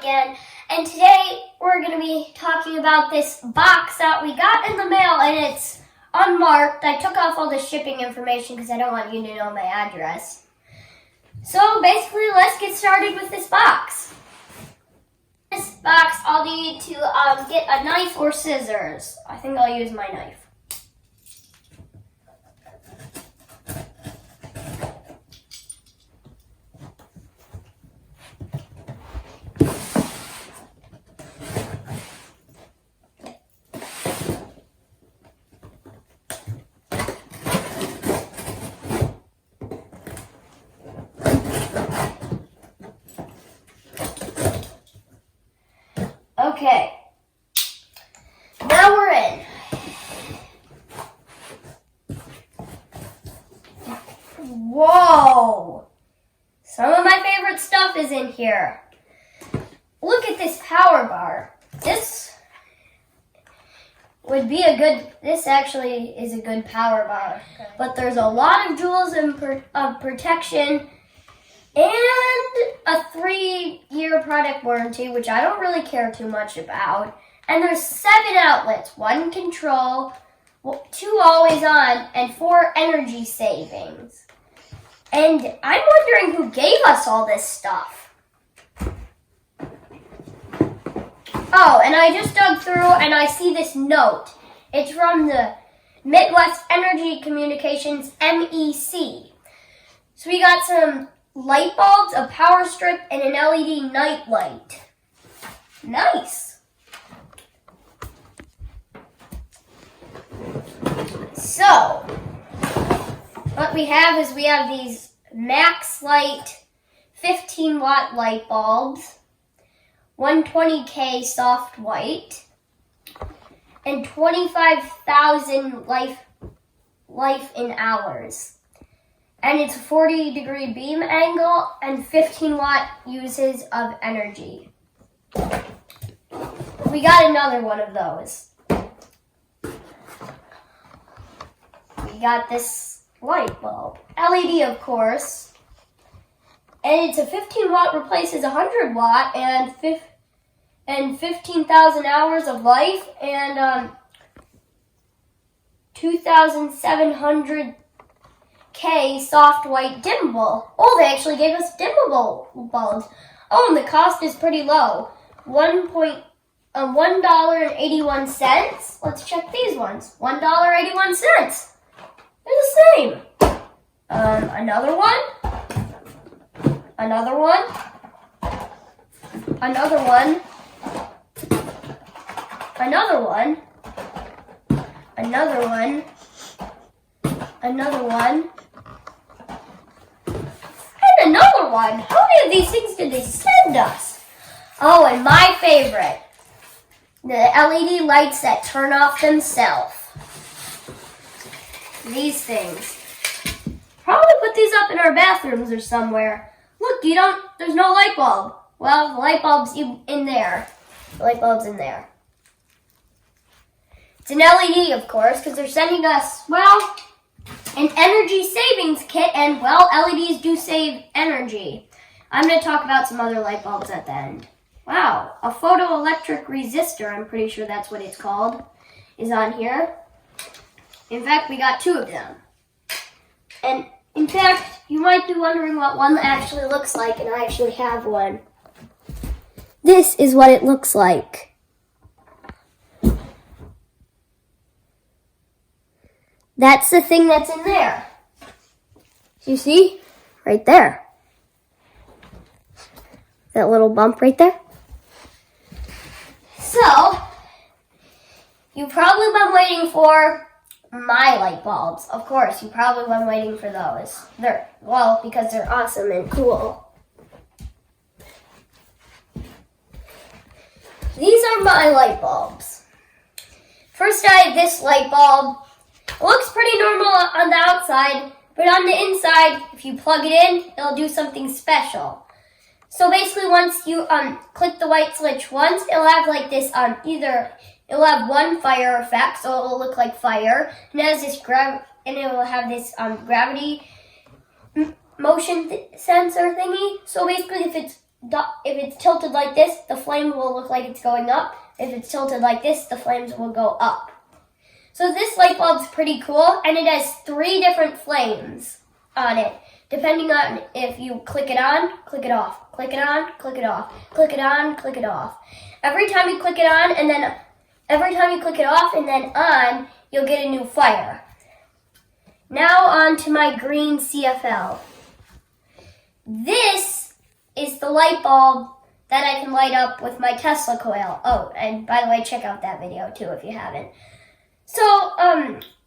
again, and today we're going to be talking about this box that we got in the mail, and it's unmarked. I took off all the shipping information because I don't want you to know my address. So basically, let's get started with this box. This box, I'll need to get a knife or scissors. I think I'll use my knife. Okay, now we're in. Whoa! Some of my favorite stuff is in here. Look at this power bar. This actually is a good power bar. But there's a lot of jewels of protection and a 3-year product warranty, which I don't really care too much about. And there's 7 outlets, 1 control, 2 always on, and 4 energy savings. And I'm wondering who gave us all this stuff. Oh, and I just dug through and I see this note. It's from the Midwest Energy Communications, MEC. So we got some light bulbs, a power strip, and an LED night light. Nice. So, what we have is these Max Light 15-watt light bulbs, 120K soft white, and 25,000 life in hours. And it's a 40-degree beam angle and 15-watt uses of energy. We got another one of those. We got this light bulb. LED, of course. And it's a 15-watt replaces 100-watt and 15,000 hours of life and 2,700K soft white dimmable. Oh, they actually gave us dimmable bulbs. Oh, and the cost is pretty low. $1.81. Let's check these ones. $1.81. They're the same. Another one. Another one. Another one. Another one. Another one. Another one. Another one. How many of these things did they send us? Oh, and my favorite, the LED lights that turn off themselves. These things. Probably put these up in our bathrooms or somewhere. Look, there's no light bulb. Well, the light bulb's in there. The light bulb's in there. It's an LED, of course, because they're sending us, well, an energy savings kit, and, well, LEDs do save energy. I'm going to talk about some other light bulbs at the end. Wow, a photoelectric resistor, I'm pretty sure that's what it's called, is on here. In fact, we got 2 of them. And, in fact, you might be wondering what one actually looks like, and I actually have one. This is what it looks like. That's the thing that's in there. You see? Right there. That little bump right there. So, you've probably been waiting for my light bulbs. Of course, you've probably been waiting for those. Because they're awesome and cool. These are my light bulbs. First, I have this light bulb. It looks pretty normal on the outside, but on the inside, if you plug it in, it'll do something special. So basically, once you click the white switch once, it'll have like this it'll have one fire effect, so it'll look like fire, and it has this and it will have this gravity motion sensor thingy. So basically, if it's if it's tilted like this, the flame will look like it's going up. If it's tilted like this, the flames will go up. So this light bulb's pretty cool, and it has 3 different flames on it, depending on if you click it on, click it off, click it on, click it off, click it on, click it off. Every time you click it on, and then every time you click it off and then on, you'll get a new fire. Now on to my green CFL. This is the light bulb that I can light up with my Tesla coil. Oh, and by the way, check out that video too if you haven't. So,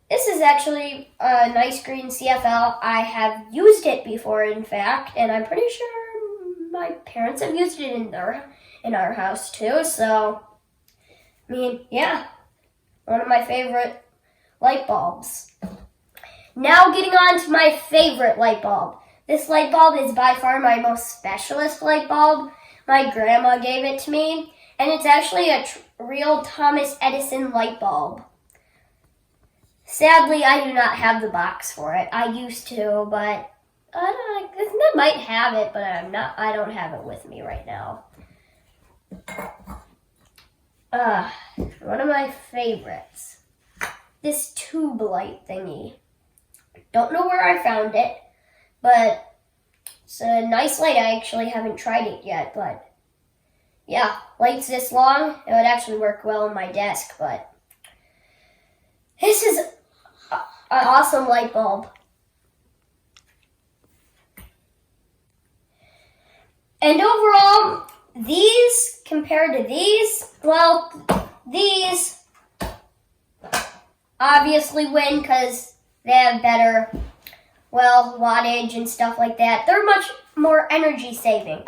this is actually a nice green CFL. I have used it before, in fact, and I'm pretty sure my parents have used it in our house too. So, I mean, yeah, one of my favorite light bulbs. Now getting on to my favorite light bulb. This light bulb is by far my most specialist light bulb. My grandma gave it to me, and it's actually a real Thomas Edison light bulb. Sadly, I do not have the box for it. I used to, but I might have it, but I don't have it with me right now. One of my favorites. This tube light thingy. Don't know where I found it, but it's a nice light. I actually haven't tried it yet, but yeah, lights this long, it would actually work well on my desk, but this is an awesome light bulb. And overall, these compared to these, well, these obviously win because they have better, well, wattage and stuff like that. They're much more energy saving.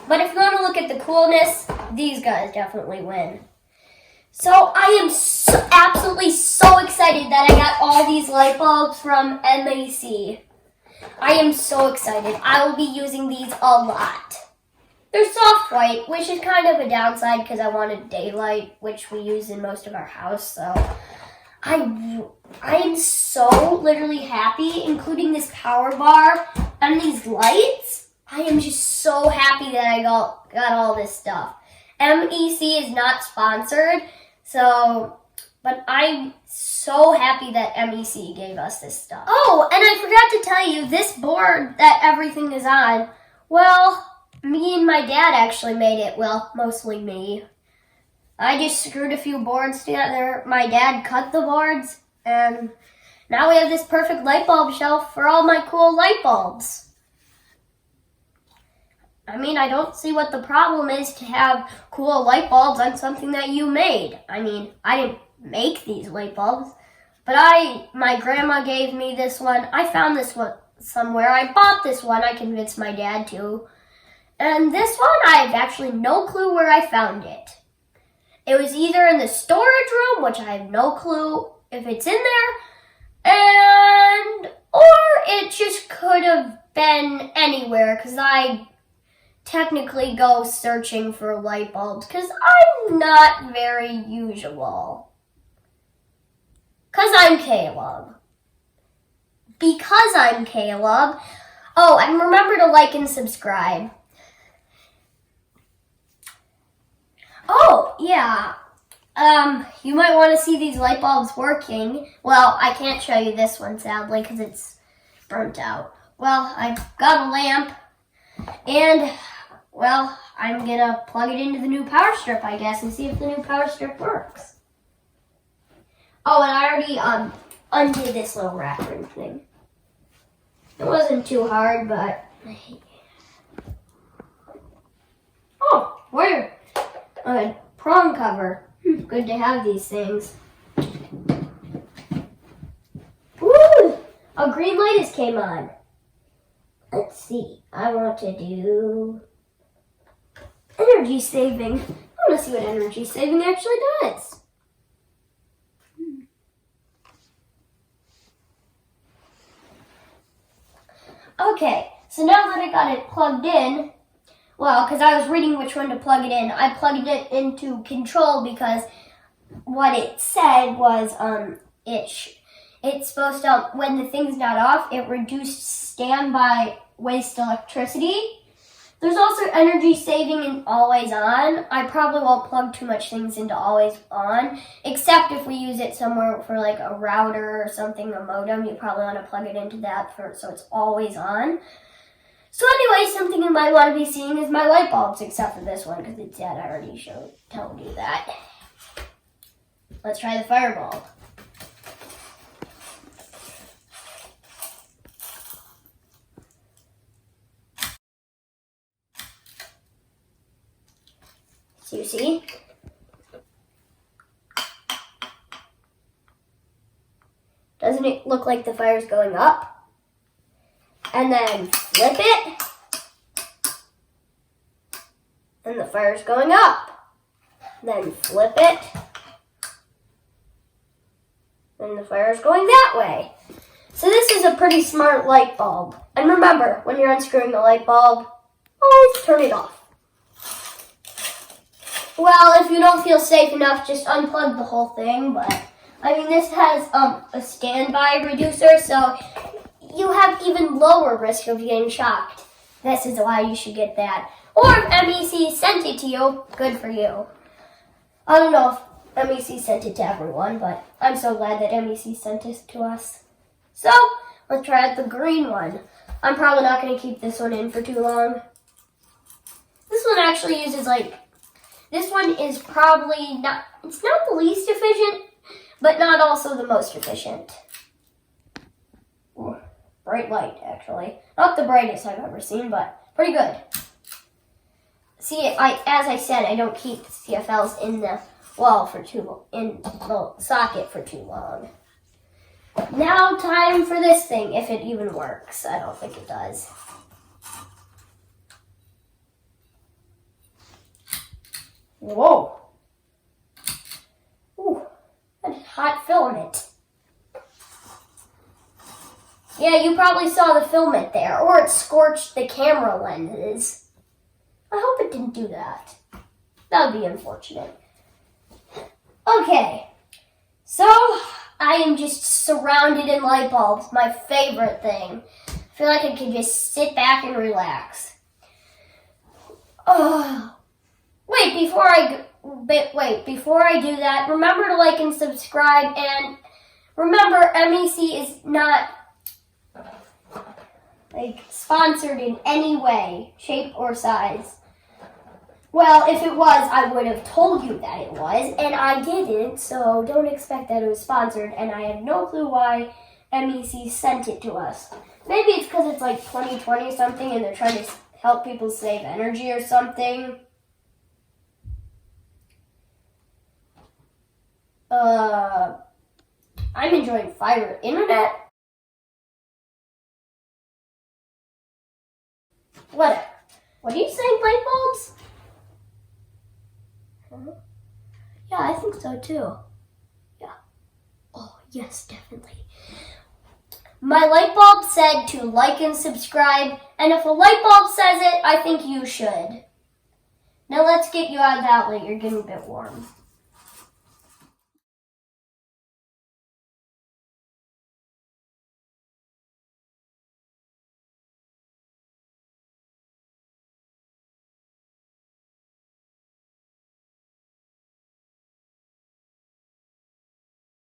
But if you want to look at the coolness, these guys definitely win. So I am absolutely so excited that I got all these light bulbs from MAC. I am so excited. I will be using these a lot. They're soft white, which is kind of a downside because I wanted daylight, which we use in most of our house. So I am so literally happy, including this power bar and these lights. I am just so happy that I got all this stuff. MEC is not sponsored, but I'm so happy that MEC gave us this stuff. Oh, and I forgot to tell you, this board that everything is on, well, me and my dad actually made it. Well, mostly me. I just screwed a few boards together. My dad cut the boards, and now we have this perfect light bulb shelf for all my cool light bulbs. I mean, I don't see what the problem is to have cool light bulbs on something that you made. I mean, I didn't make these light bulbs, but my grandma gave me this one. I found this one somewhere. I bought this one. I convinced my dad to. And this one, I have actually no clue where I found it. It was either in the storage room, which I have no clue if it's in there, or it just could have been anywhere, because I technically go searching for light bulbs, because I'm not very usual. Because I'm Caleb. Oh, and remember to like and subscribe. Oh, yeah. You might want to see these light bulbs working. Well, I can't show you this one, sadly, because it's burnt out. Well, I've got a lamp, and, well, I'm going to plug it into the new power strip, I guess, and see if the new power strip works. Oh, and I already undid this little wrapper thing. It wasn't too hard, but... Oh, where? A prong cover. Good to have these things. Ooh! A green light just came on. Let's see. I want to do energy saving. I want to see what energy saving actually does. Okay, so now that I got it plugged in, well, because I was reading which one to plug it in, I plugged it into control because what it said was it's supposed to, when the thing's not off, it reduced standby waste electricity. There's also energy saving and always on. I probably won't plug too much things into always on, except if we use it somewhere for like a router or something, a modem. You probably want to plug it into that so it's always on. So anyway, something you might want to be seeing is my light bulbs, except for this one because it's dead. I already told you that. Let's try the fireball. So you see? Doesn't it look like the fire's going up? And then flip it. And the fire's going up. Then flip it. And the fire's going that way. So this is a pretty smart light bulb. And remember, when you're unscrewing the light bulb, always turn it off. Well, if you don't feel safe enough, just unplug the whole thing. But, I mean, this has a standby reducer, so you have even lower risk of getting shocked. This is why you should get that. Or if MEC sent it to you, good for you. I don't know if MEC sent it to everyone, but I'm so glad that MEC sent it to us. So, let's try out the green one. I'm probably not going to keep this one in for too long. This one actually uses this one is probably not, it's not the least efficient, but not also the most efficient. Ooh, bright light, actually. Not the brightest I've ever seen, but pretty good. See, as I said, I don't keep CFLs in the in the socket for too long. Now time for this thing, if it even works. I don't think it does. Whoa. Ooh, that hot filament. Yeah, you probably saw the filament there, or it scorched the camera lenses. I hope it didn't do that. That would be unfortunate. Okay, so I am just surrounded in light bulbs, my favorite thing. I feel like I can just sit back and relax. Oh, before I do that, remember to like and subscribe, and remember MEC is not sponsored in any way, shape, or size. Well, if it was, I would have told you that it was, and I didn't, so don't expect that it was sponsored, and I have no clue why MEC sent it to us. Maybe it's because it's 2020 something, and they're trying to help people save energy or something. I'm enjoying fiber internet. Whatever. What are you saying, light bulbs? Yeah, I think so too. Yeah. Oh, yes, definitely. My light bulb said to like and subscribe, and if a light bulb says it, I think you should. Now let's get you out of that light. You're getting a bit warm.